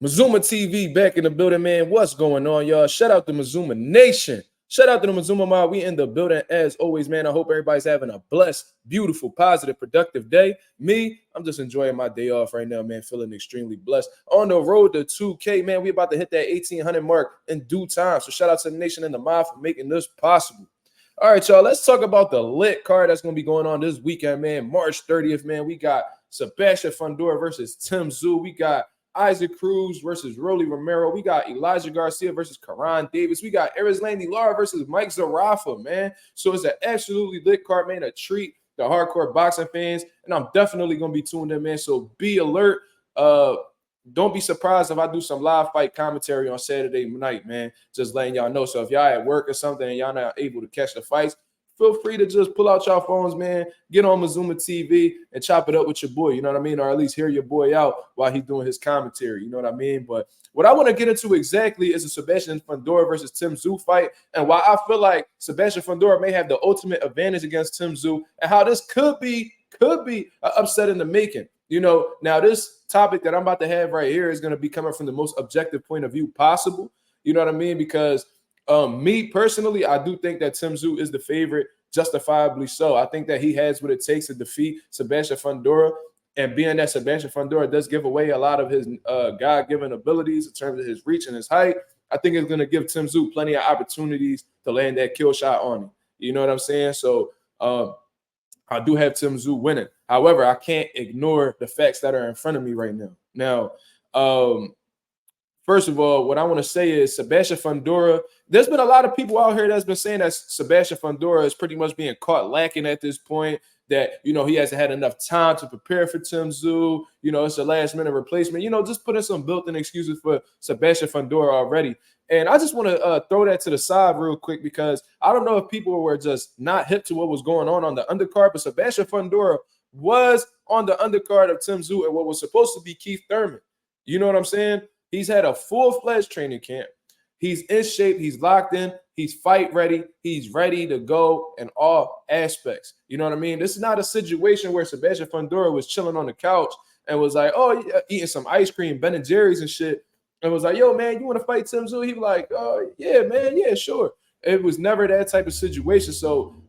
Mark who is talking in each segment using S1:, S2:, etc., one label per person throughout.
S1: Mazuma TV back in the building, man. What's going on, y'all? Shout out to Mazuma Nation. Shout out to the Mazuma Mob. We in the building as always, man. I hope everybody's having a blessed, beautiful, positive, productive day. Me, I'm just enjoying my day off right now, man. Feeling extremely blessed. On the road to 2K, man. We about to hit that 1,800 mark in due time. So shout out to the Nation and the Mob for making this possible. All right, y'all. Let's talk about the lit card that's going to be going on this weekend, man. March 30th, man. We got Sebastian Fundora versus Tszyu. We got Isaac Cruz versus Rolly Romero. We got Elijah Garcia versus Karan Davis. We got Erislandy Lara versus Mike Zarafa, man. So it's an absolutely lit card, man. A treat to hardcore boxing fans. And I'm definitely going to be tuned in, man. So be alert. Don't be surprised if I do some live fight commentary on Saturday night, man. Just letting y'all know. So if y'all at work or something and y'all not able to catch the fights, feel free to just pull out your phones, man. Get on Mazuma TV and chop it up with your boy, you know what I mean? Or at least hear your boy out while he's doing his commentary, you know what I mean? But what I want to get into exactly is a Sebastian Fundora versus Tszyu fight, and why I feel like Sebastian Fundora may have the ultimate advantage against Tszyu, and how this could be an upset in the making. You know, now this topic that I'm about to have right here is going to be coming from the most objective point of view possible, you know what I mean? Because me personally, I do think that Tszyu is the favorite, justifiably so. I think that he has what it takes to defeat Sebastian Fundora. And being that Sebastian Fundora does give away a lot of his God-given abilities in terms of his reach and his height, I think it's going to give Tszyu plenty of opportunities to land that kill shot on him. You know what I'm saying? So I do have Tszyu winning. However, I can't ignore the facts that are in front of me right now. Now, first of all, what I want to say is Sebastian Fundora, there's been a lot of people out here that's been saying that Sebastian Fundora is pretty much being caught lacking at this point, that, you know, he hasn't had enough time to prepare for Tszyu. You know, it's a last-minute replacement. You know, just putting some built-in excuses for Sebastian Fundora already. And I just want to throw that to the side real quick, because I don't know if people were just not hip to what was going on the undercard, but Sebastian Fundora was on the undercard of Tszyu and what was supposed to be Keith Thurman. You know what I'm saying? He's had a full-fledged training camp. He's in shape. He's locked in. He's fight ready. He's ready to go in all aspects. You know what I mean? This is not a situation where Sebastian Fundora was chilling on the couch and was like, oh, yeah, eating some ice cream, Ben and Jerry's and shit, and was like, yo, man, you want to fight Tszyu? He was like, oh, yeah, man, yeah, sure. It was never that type of situation. So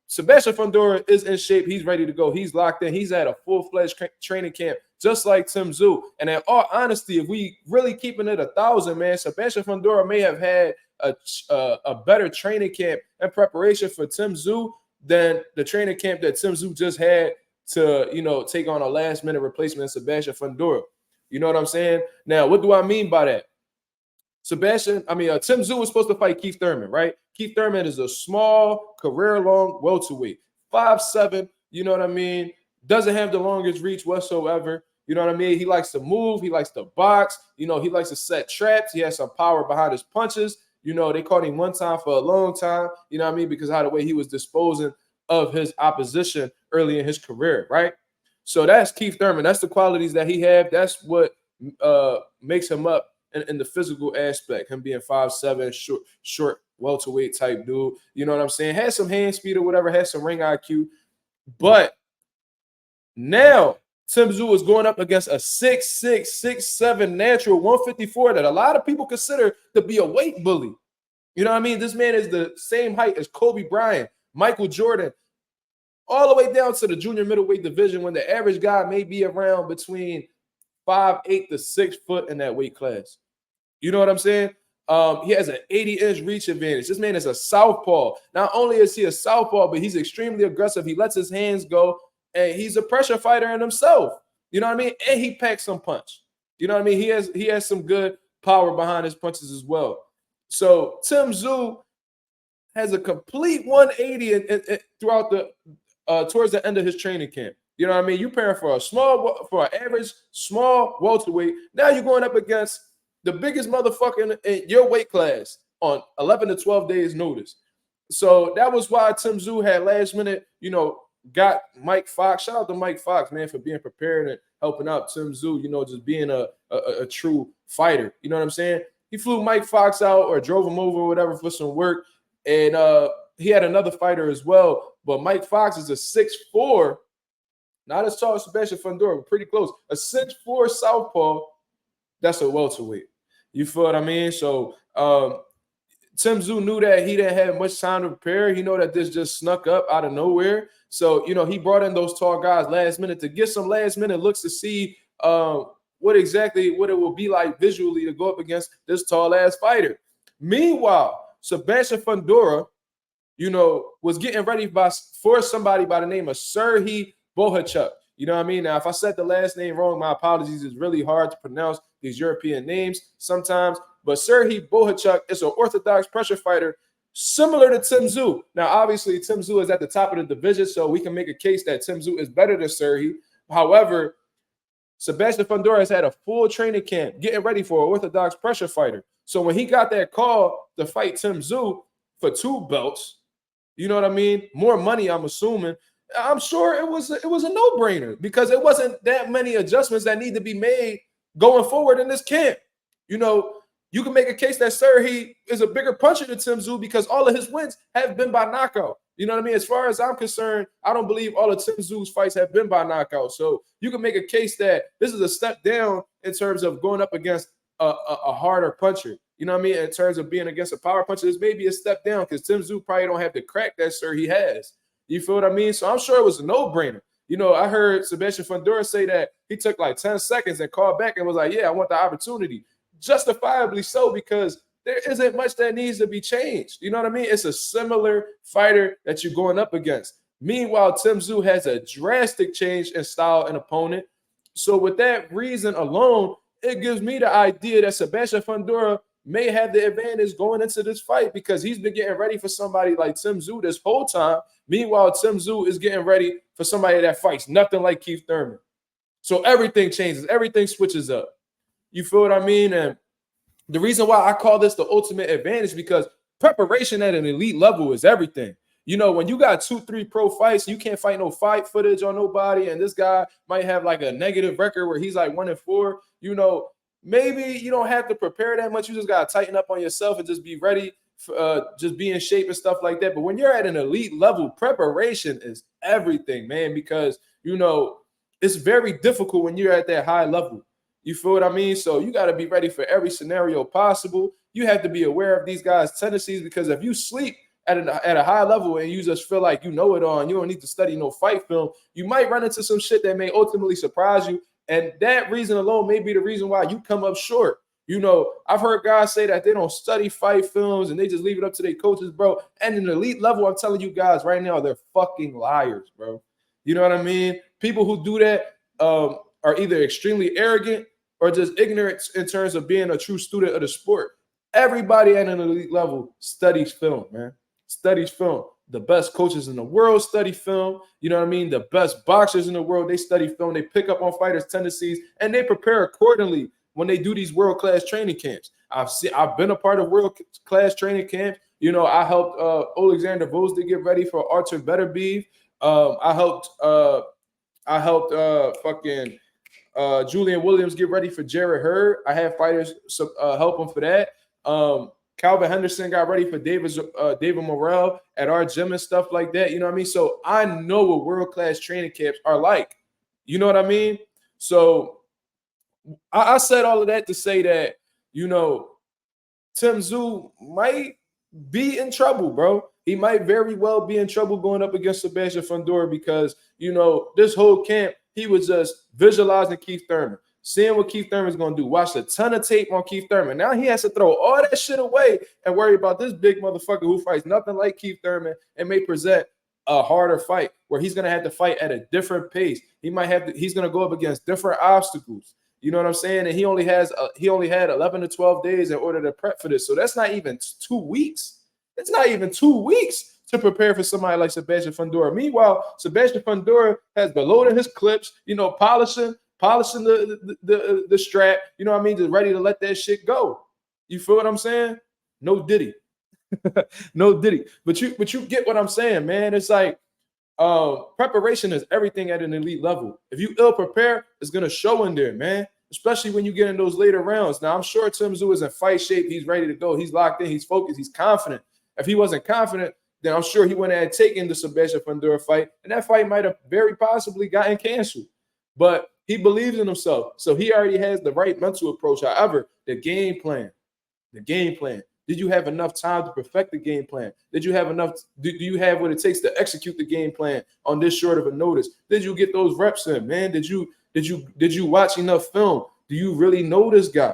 S1: Sebastian Fundora is in shape. He's ready to go. He's locked in. He's at a full-fledged training camp, just like Tszyu. And in all honesty, if we really keeping it 1,000, man, Sebastian Fundora may have had a better training camp and preparation for Tszyu than the training camp that Tszyu just had to, you know, take on a last-minute replacement of Sebastian Fundora. You know what I'm saying? Now, what do I mean by that? Tszyu was supposed to fight Keith Thurman, right? Keith Thurman is a small, career-long welterweight, 5'7", you know what I mean? Doesn't have the longest reach whatsoever. You know what I mean? He likes to move. He likes to box. You know, he likes to set traps. He has some power behind his punches. You know, they caught him one time for a long time, you know what I mean? Because of the way he was disposing of his opposition early in his career, right? So that's Keith Thurman. That's the qualities that he had. That's what makes him up in the physical aspect, him being 5'7", short welterweight type dude. You know what I'm saying? Has some hand speed or whatever, has some ring IQ. But now Tszyu is going up against a 6'6", 6'7" natural 154 that a lot of people consider to be a weight bully. You know what I mean? This man is the same height as Kobe Bryant, Michael Jordan, all the way down to the junior middleweight division, when the average guy may be around between 5'8" to 6 foot in that weight class. You know what I'm saying? He has an 80-inch reach advantage. This man is a southpaw. Not only is he a southpaw, but he's extremely aggressive. He lets his hands go, and he's a pressure fighter in himself. You know what I mean? And he packs some punch. You know what I mean? He has some good power behind his punches as well. So Tszyu has a complete 180 throughout the towards the end of his training camp. You know what I mean? You're pairing for an average small welterweight. Now you're going up against the biggest motherfucker in your weight class on 11 to 12 days notice. So that was why Tszyu had last minute, you know, got Mike Fox. Shout out to Mike Fox, man, for being prepared and helping out Tszyu, you know, just being a true fighter. You know what I'm saying? He flew Mike Fox out or drove him over or whatever for some work. And he had another fighter as well. But Mike Fox is a 6'4", not as tall as Sebastian Fundora, but pretty close. A 6'4" southpaw that's a welterweight. You feel what I mean? So Tszyu knew that he didn't have much time to prepare. He know that this just snuck up out of nowhere. So, he brought in those tall guys last minute to get some last minute looks to see what it will be like visually to go up against this tall ass fighter. Meanwhile, Sebastian Fundora, was getting ready for somebody by the name of Tszyu Bohachuk. You know what I mean? Now, if I said the last name wrong, my apologies. It's really hard to pronounce these European names sometimes. But Tszyu Bohachuk is an orthodox pressure fighter similar to Tszyu. Now, obviously, Tszyu is at the top of the division, so we can make a case that Tszyu is better than Tszyu. However, Sebastian Fundora has had a full training camp getting ready for an orthodox pressure fighter. So when he got that call to fight Tszyu for 2 belts, you know what I mean? More money, I'm assuming. I'm sure it was a no-brainer because it wasn't that many adjustments that need to be made going forward in this camp. You can make a case that Tszyu is a bigger puncher than Tszyu because all of his wins have been by knockout. You know what I mean? As far as I'm concerned, I don't believe all of Tszyu's fights have been by knockout. So you can make a case that this is a step down in terms of going up against a harder puncher. You know what I mean? In terms of being against a power puncher, this may be a step down because Tszyu probably don't have the crack that Tszyu has. You feel what I mean? So I'm sure it was a no-brainer. I heard Sebastian Fundora say that he took like 10 seconds and called back and was like, yeah, I want the opportunity. Justifiably so, because there isn't much that needs to be changed. You know what I mean? It's a similar fighter that you're going up against. Meanwhile, Tszyu has a drastic change in style and opponent. So with that reason alone, it gives me the idea that Sebastian Fundora may have the advantage going into this fight because he's been getting ready for somebody like Tszyu this whole time. Meanwhile, Tszyu is getting ready for somebody that fights nothing like Keith Thurman. So everything changes. Everything switches up. You feel what I mean? And the reason why I call this the ultimate advantage because preparation at an elite level is everything. When you got 2-3 pro fights, you can't fight no fight footage on nobody, and this guy might have like a negative record where he's like 1-4. Maybe you don't have to prepare that much. You just got to tighten up on yourself and just be ready, just be in shape and stuff like that. But when you're at an elite level, preparation is everything, man, because, it's very difficult when you're at that high level. You feel what I mean? So you got to be ready for every scenario possible. You have to be aware of these guys' tendencies because if you sleep at a high level and you just feel like you know it all and you don't need to study no fight film, you might run into some shit that may ultimately surprise you. And that reason alone may be the reason why you come up short. I've heard guys say that they don't study fight films and they just leave it up to their coaches, bro. And in the elite level, I'm telling you guys right now, they're fucking liars, bro. You know what I mean? People who do that are either extremely arrogant or just ignorant in terms of being a true student of the sport. Everybody at an elite level studies film, man. Studies film. The best coaches in the world study film. You know what I mean? The best boxers in the world, they study film. They pick up on fighters' tendencies, and they prepare accordingly when they do these world-class training camps. I've been a part of world-class training camps. I helped Alexander Vos to get ready for Artur Beterbiev. I helped Julian Williams get ready for Jared Hurd. I had fighters help him for that. Calvin Henderson got ready for David Morrell at our gym and stuff like that. You know what I mean? So I know what world-class training camps are like. You know what I mean? So I said all of that to say that, Tszyu might be in trouble, bro. He might very well be in trouble going up against Sebastian Fundora because, this whole camp, he was just visualizing Keith Thurman, seeing what Keith Thurman's going to do. Watched a ton of tape on Keith Thurman. Now he has to throw all that shit away and worry about this big motherfucker who fights nothing like Keith Thurman and may present a harder fight where he's going to have to fight at a different pace. He's going to go up against different obstacles. You know what I'm saying? And he only had 11 to 12 days in order to prep for this. So that's not even 2 weeks. It's not even 2 weeks to prepare for somebody like Sebastian Fundora. Meanwhile, Sebastian Fundora has been loading his clips, polishing the strap, you know what I mean? Just ready to let that shit go. You feel what I'm saying? No diddy. No diddy. But you get what I'm saying, man. It's like preparation is everything at an elite level. If you ill prepare, it's gonna show in there, man. Especially when you get in those later rounds. Now, I'm sure Tszyu is in fight shape. He's ready to go. He's locked in. He's focused. He's confident. If he wasn't confident, then I'm sure he wouldn't have taken the Sebastian Fundora fight, and that fight might have very possibly gotten canceled. But He believes in himself. So he already has the right mental approach. However, the game plan. Did you have enough time to perfect the game plan? Did you have enough? Do you have what it takes to execute the game plan on this short of a notice? Did you get those reps in, man? Did you watch enough film? Do you really know this guy?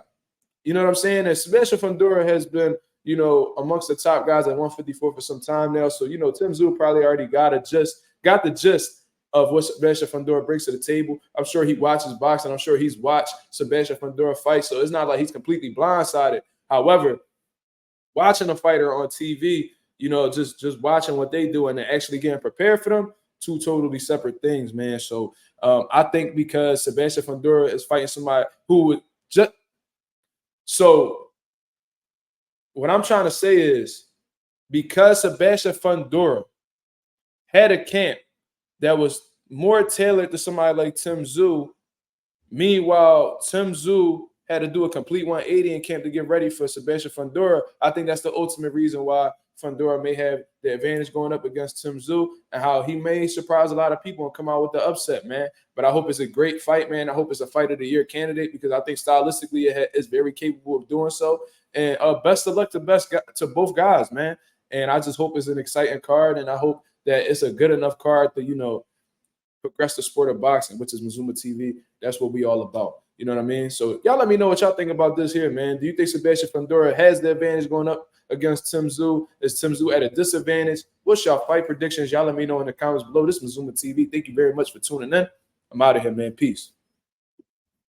S1: You know what I'm saying? And Sebastian Fundora has been, amongst the top guys at 154 for some time now. So, Tszyu probably already got the gist of what Sebastian Fundora brings to the table. I'm sure he watches boxing. I'm sure he's watched Sebastian Fundora fight. So it's not like he's completely blindsided. However, watching a fighter on TV, just watching what they do and then actually getting prepared for them, two totally separate things, man. So I think because Sebastian Fundora is fighting somebody who would just – so what I'm trying to say is because Sebastian Fundora had a camp that was more tailored to somebody like Tszyu, meanwhile, Tszyu had to do a complete 180 in camp to get ready for Sebastian Fundora. I think that's the ultimate reason why Fundora may have the advantage going up against Tszyu and how he may surprise a lot of people and come out with the upset, man. But I hope it's a great fight, man. I hope it's a fight of the year candidate because I think stylistically it is very capable of doing so. And best of luck to both guys, man. And I just hope it's an exciting card, and I hope that it's a good enough card to, progress the sport of boxing, which is Mazuma TV. That's what we all about. You know what I mean? So y'all let me know what y'all think about this here, man. Do you think Sebastian Fundora has the advantage going up against Tszyu? Is Tszyu at a disadvantage? What's y'all fight predictions? Y'all let me know in the comments below. This is Mazuma TV. Thank you very much for tuning in. I'm out of here, man. Peace.